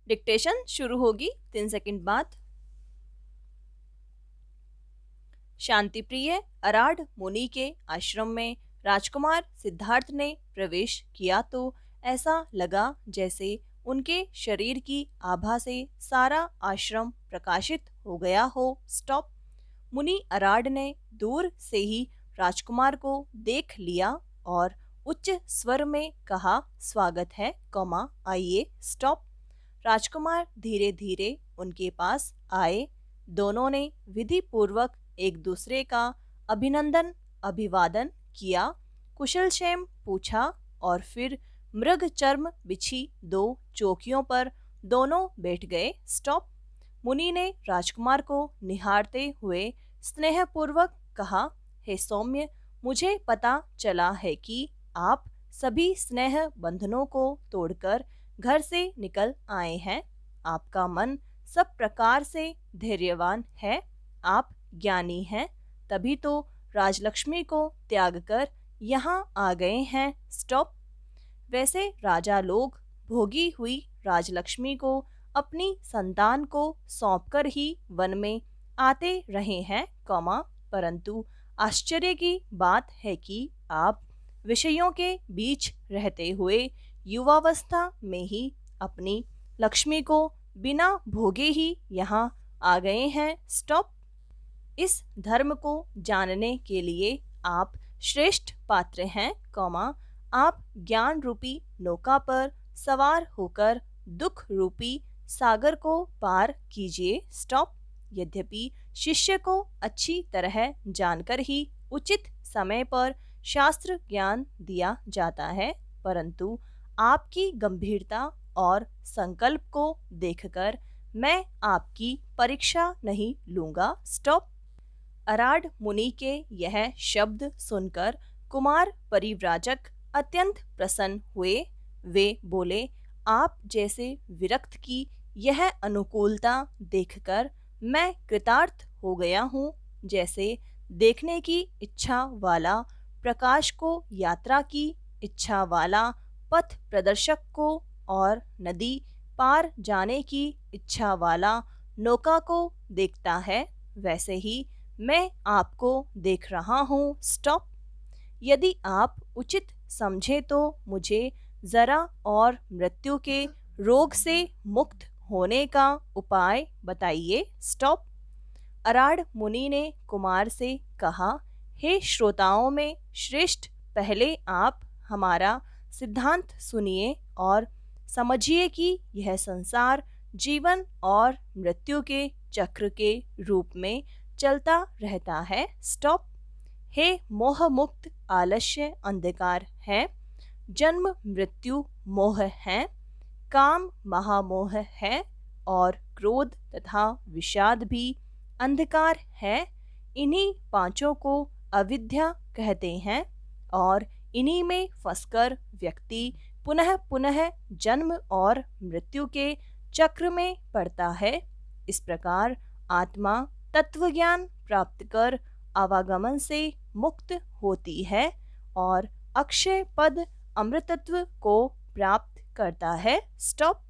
Dictation शुरू होगी 3 second बाद। शांति प्रिय अराड मुनि के आश्रम में राजकुमार सिद्धार्थ ने प्रवेश किया तो ऐसा लगा जैसे उनके शरीर की आभा से सारा आश्रम प्रकाशित हो गया हो। स्टॉप। मुनि अराड ने दूर से ही राजकुमार को देख लिया और उच्च स्वर में कहा, स्वागत है, आइए। स्टॉप। राजकुमार धीरे धीरे उनके पास आए। दोनों ने विधि पूर्वक एक दूसरे का अभिनंदन अभिवादन किया, कुशल क्षेम पूछा और फिर मृग चर्म बिछी 2 चौकियों पर दोनों बैठ गए। स्टॉप। मुनि ने राजकुमार को निहारते हुए स्नेहपूर्वक कहा, हे सौम्य, मुझे पता चला है कि आप सभी स्नेह बंधनों को तोड़कर घर से निकल आए हैं। आपका मन सब प्रकार से धैर्यवान है। आप ज्ञानी हैं, तभी तो राजलक्ष्मी को त्याग कर यहाँ आ गए हैं। स्टॉप। वैसे राजा लोग भोगी हुई राजलक्ष्मी को अपनी संतान को सौंपकर ही वन में आते रहे हैं, परंतु आश्चर्य की बात है कि आप विषयों के बीच रहते हुए युवावस्था में ही अपनी लक्ष्मी को बिना भोगे ही यहाँ आ गए हैं। स्टॉप। इस धर्म को जानने के लिए आप श्रेष्ठ पात्र हैं, आप ज्ञान रूपी नौका पर सवार होकर दुख रूपी सागर को पार कीजिए। स्टॉप। यद्यपि शिष्य को अच्छी तरह जानकर ही उचित समय पर शास्त्र ज्ञान दिया जाता है, परंतु आपकी गंभीरता और संकल्प को देखकर मैं आपकी परीक्षा नहीं लूंगा। स्टॉप। अराड मुनि के यह शब्द सुनकर कुमार परिव्राजक अत्यंत प्रसन्न हुए। वे बोले, आप जैसे विरक्त की यह अनुकूलता देखकर मैं कृतार्थ हो गया हूँ। जैसे देखने की इच्छा वाला प्रकाश को यात्रा की इच्छा वाला पथ प्रदर्शक को और नदी पार जाने की इच्छा वाला नौका को देखता है, वैसे ही मैं आपको देख रहा हूँ। स्टॉप। यदि आप उचित समझे तो मुझे जरा और मृत्यु के रोग से मुक्त होने का उपाय बताइए। स्टॉप। अराड मुनि ने कुमार से कहा, हे श्रोताओं में श्रेष्ठ, पहले आप हमारा सिद्धांत सुनिए और समझिए कि यह संसार जीवन और मृत्यु के चक्र के रूप में चलता रहता है। स्टॉप। हे मोह मुक्त आलस्य अंधकार है, जन्म मृत्यु मोह है, काम महामोह है और क्रोध तथा विषाद भी अंधकार है। इन्हीं पांचों को अविद्या कहते हैं और इन्हीं में फंसकर व्यक्ति पुनः पुनः जन्म और मृत्यु के चक्र में पड़ता है। इस प्रकार आत्मा तत्वज्ञान प्राप्त कर आवागमन से मुक्त होती है और अक्षय पद अमृतत्व को प्राप्त करता है। स्टॉप।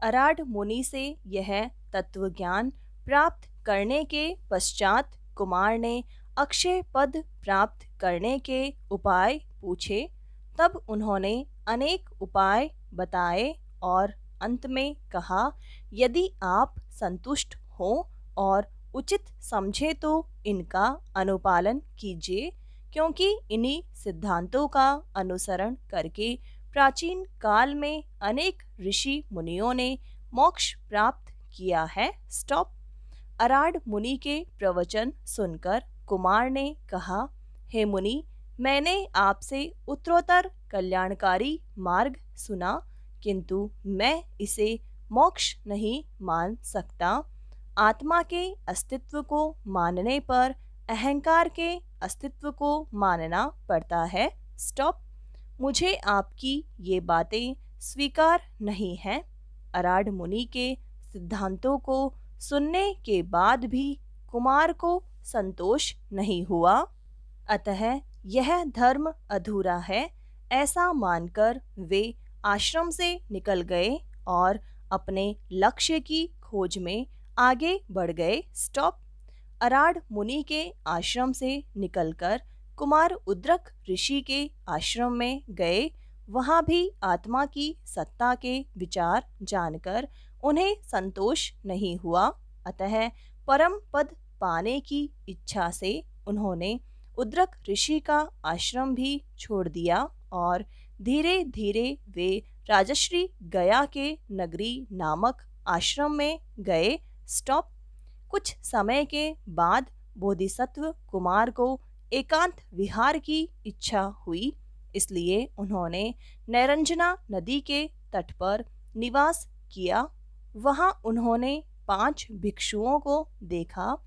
अराड मुनि से यह तत्व ज्ञान प्राप्त करने के पश्चात कुमार ने अक्षय पद प्राप्त करने के उपाय पूछे। तब उन्होंने अनेक उपाय बताए और अंत में कहा, यदि आप संतुष्ट हो और उचित समझे तो इनका अनुपालन कीजिए, क्योंकि इन्हीं सिद्धांतों का अनुसरण करके प्राचीन काल में अनेक ऋषि मुनियों ने मोक्ष प्राप्त किया है। स्टॉप। अराड मुनि के प्रवचन सुनकर कुमार ने कहा, हे मुनि, मैंने आपसे उत्तरोत्तर कल्याणकारी मार्ग सुना, किंतु मैं इसे मोक्ष नहीं मान सकता। आत्मा के अस्तित्व को मानने पर अहंकार के अस्तित्व को मानना पड़ता है। स्टॉप। मुझे आपकी ये बातें स्वीकार नहीं हैं। अराड मुनि के सिद्धांतों को सुनने के बाद भी कुमार को संतोष नहीं हुआ, अतः यह धर्म अधूरा है ऐसा मानकर वे आश्रम से निकल गए और अपने लक्ष्य की खोज में आगे बढ़ गए। स्टॉप। अराड मुनि के आश्रम से निकलकर कुमार उद्रक ऋषि के आश्रम में गए। वहां भी आत्मा की सत्ता के विचार जानकर उन्हें संतोष नहीं हुआ, अतः परम पद पाने की इच्छा से उन्होंने उद्रक ऋषि का आश्रम भी छोड़ दिया और धीरे धीरे वे राजश्री गया के नगरी नामक आश्रम में गए। स्टॉप। कुछ समय के बाद बोधिसत्व कुमार को एकांत विहार की इच्छा हुई, इसलिए उन्होंने नैरंजना नदी के तट पर निवास किया। वहां उन्होंने 5 भिक्षुओं को देखा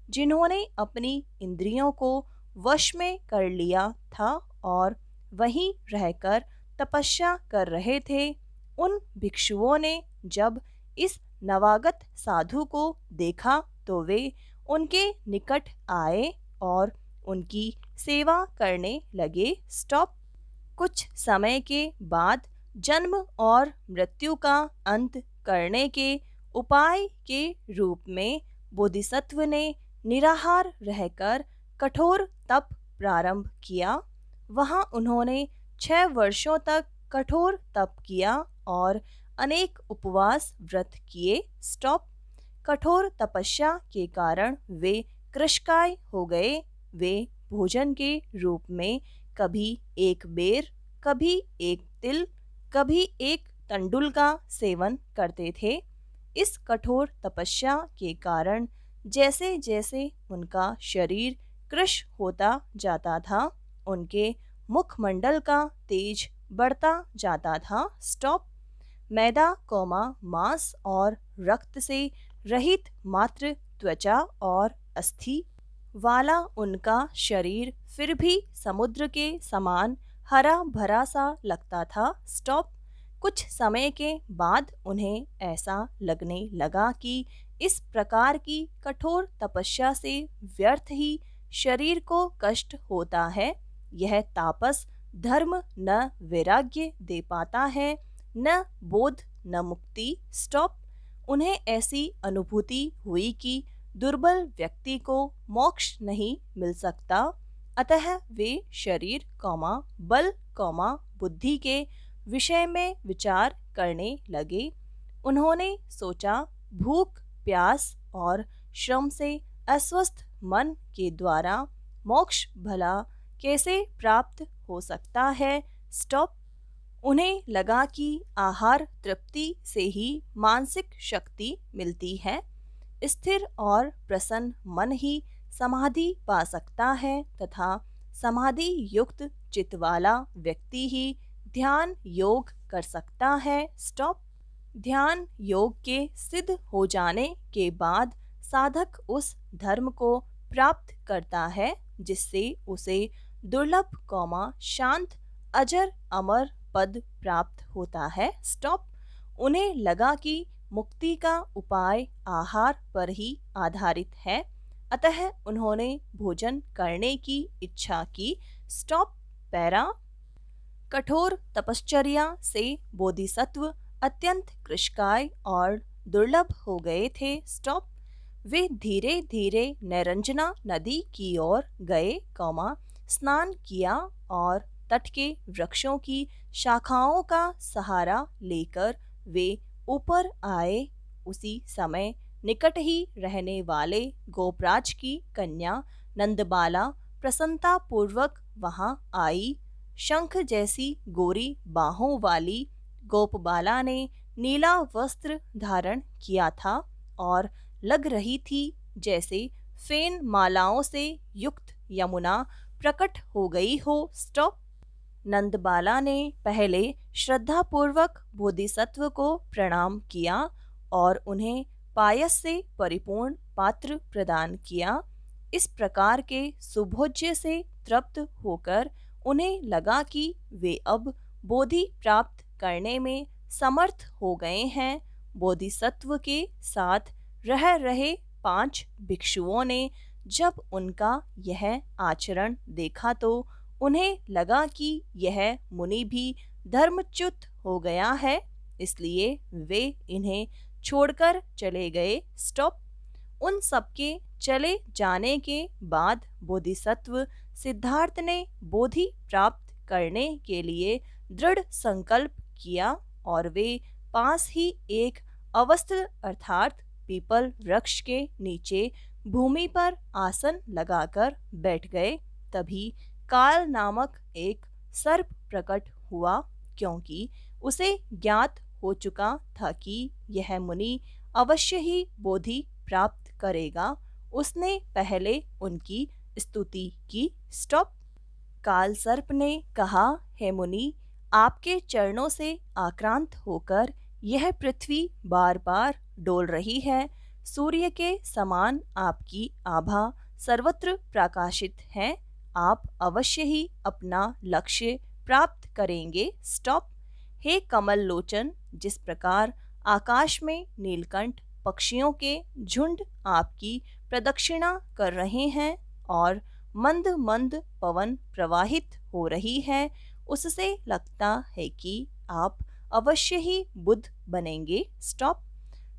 जिन्होंने अपनी इंद्रियों को वश में कर लिया था और वहीं रहकर तपस्या कर रहे थे। उन भिक्षुओं ने जब इस नवागत साधु को देखा तो वे उनके निकट आए और उनकी सेवा करने लगे। स्टॉप। कुछ समय के बाद जन्म और मृत्यु का अंत करने के उपाय के रूप में बोधिसत्व ने निराहार रहकर कठोर तप प्रारंभ किया। वहां उन्होंने 6 वर्षों तक कठोर तप किया और अनेक उपवास व्रत किए। स्टॉप। कठोर तपस्या के कारण वे कृशकाय हो गए। वे भोजन के रूप में कभी एक बेर, कभी एक तिल, कभी एक तंडुल का सेवन करते थे। इस कठोर तपस्या के कारण जैसे जैसे उनका शरीर कृश होता जाता था, उनके मुखमंडल का तेज बढ़ता जाता था। स्टॉप। मैदा, मांस और रक्त से रहित मात्र त्वचा और अस्थि वाला उनका शरीर फिर भी समुद्र के समान हरा भरा सा लगता था। स्टॉप। कुछ समय के बाद उन्हें ऐसा लगने लगा कि इस प्रकार की कठोर तपस्या से व्यर्थ ही शरीर को कष्ट होता है। यह तापस धर्म न वैराग्य दे पाता है, न बोध, न मुक्ति। स्टॉप। उन्हें ऐसी अनुभूति हुई कि दुर्बल व्यक्ति को मोक्ष नहीं मिल सकता, अतः वे शरीर, बल, बुद्धि के विषय में विचार करने लगे। उन्होंने सोचा, भूख, प्यास और श्रम से अस्वस्थ मन के द्वारा मोक्ष भला कैसे प्राप्त हो सकता है। स्टॉप। उन्हें लगा कि आहार तृप्ति से ही मानसिक शक्ति मिलती है। स्थिर और प्रसन्न मन ही समाधि पा सकता है तथा समाधि युक्त चित्त वाला व्यक्ति ही ध्यान योग कर सकता है। स्टॉप। ध्यान योग के सिद्ध हो जाने के बाद साधक उस धर्म को प्राप्त करता है जिससे उसे दुर्लभ, शांत, अजर अमर पद प्राप्त होता है। स्टॉप। उन्हें लगा कि मुक्ति का उपाय आहार पर ही आधारित है, अतः उन्होंने भोजन करने की इच्छा की। स्टॉप। पैरा। कठोर तपश्चर्या से बोधिसत्व अत्यंत कृशकाय और दुर्लभ हो गए थे। स्टॉप। वे धीरे धीरे नैरंजना नदी की ओर गए, स्नान किया और तट के वृक्षों की शाखाओं का सहारा लेकर वे ऊपर आए। उसी समय निकट ही रहने वाले गोपराज की कन्या नंदबाला प्रसन्नता पूर्वक वहां आई। शंख जैसी गोरी बाहों वाली गोपबाला ने नीला वस्त्र धारण किया था और लग रही थी जैसे फेन मालाओं से युक्त यमुना प्रकट हो गई हो। स्टॉप। नंदबाला ने पहले श्रद्धापूर्वक बोधिसत्व को प्रणाम किया और उन्हें पायस से परिपूर्ण पात्र प्रदान किया। इस प्रकार के सुभोज्य से तृप्त होकर उन्हें लगा कि वे अब बोधि प्राप्त करने में समर्थ हो गए हैं। बोधिसत्व के साथ रह रहे 5 भिक्षुओं ने जब उनका यह आचरण देखा तो उन्हें लगा कि यह मुनि भी धर्मच्युत हो गया है, इसलिए वे इन्हें छोड़कर चले गए। स्टॉप। उन सबके चले जाने के बाद बोधिसत्व सिद्धार्थ ने बोधि प्राप्त करने के लिए दृढ़ संकल्प किया और वे पास ही एक अवस्थ अर्थात पीपल वृक्ष के नीचे भूमि पर आसन लगाकर बैठ गए। तभी काल नामक एक सर्प प्रकट हुआ, क्योंकि उसे ज्ञात हो चुका था कि यह मुनि अवश्य ही बोधि प्राप्त करेगा। उसने पहले उनकी स्तुति की। स्टॉप। काल सर्प ने कहा, हे मुनि, आपके चरणों से आक्रांत होकर यह पृथ्वी बार बार डोल रही है। सूर्य के समान आपकी आभा सर्वत्र प्रकाशित है। आप अवश्य ही अपना लक्ष्य प्राप्त करेंगे। स्टॉप। हे कमल लोचन, जिस प्रकार आकाश में नीलकंठ पक्षियों के झुंड आपकी प्रदक्षिणा कर रहे हैं और मंद मंद पवन प्रवाहित हो रही है, उससे लगता है कि आप अवश्य ही बुद्ध बनेंगे। स्टॉप।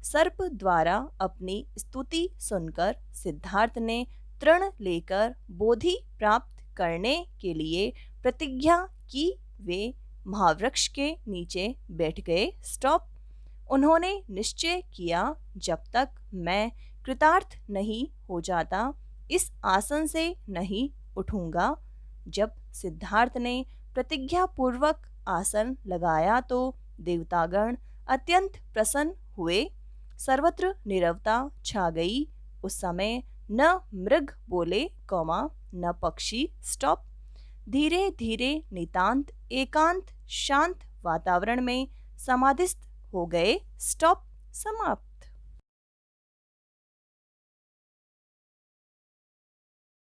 सर्प द्वारा अपनी स्तुति सुनकर सिद्धार्थ ने तृण लेकर बोधि प्राप्त करने के लिए प्रतिज्ञा की। वे महावृक्ष के नीचे बैठ गए। स्टॉप। उन्होंने निश्चय किया, जब तक मैं कृतार्थ नहीं हो जाता इस आसन से नहीं उठूंगा। जब सिद्धार्थ ने प्रतिज्ञा पूर्वक आसन लगाया तो देवतागण अत्यंत प्रसन्न हुए। सर्वत्र नीरवता छा गई। उस समय न मृग बोले, न पक्षी। स्टॉप। धीरे धीरे नितांत एकांत शांत वातावरण में समाधिस्थ हो गए। स्टॉप। समाप्त।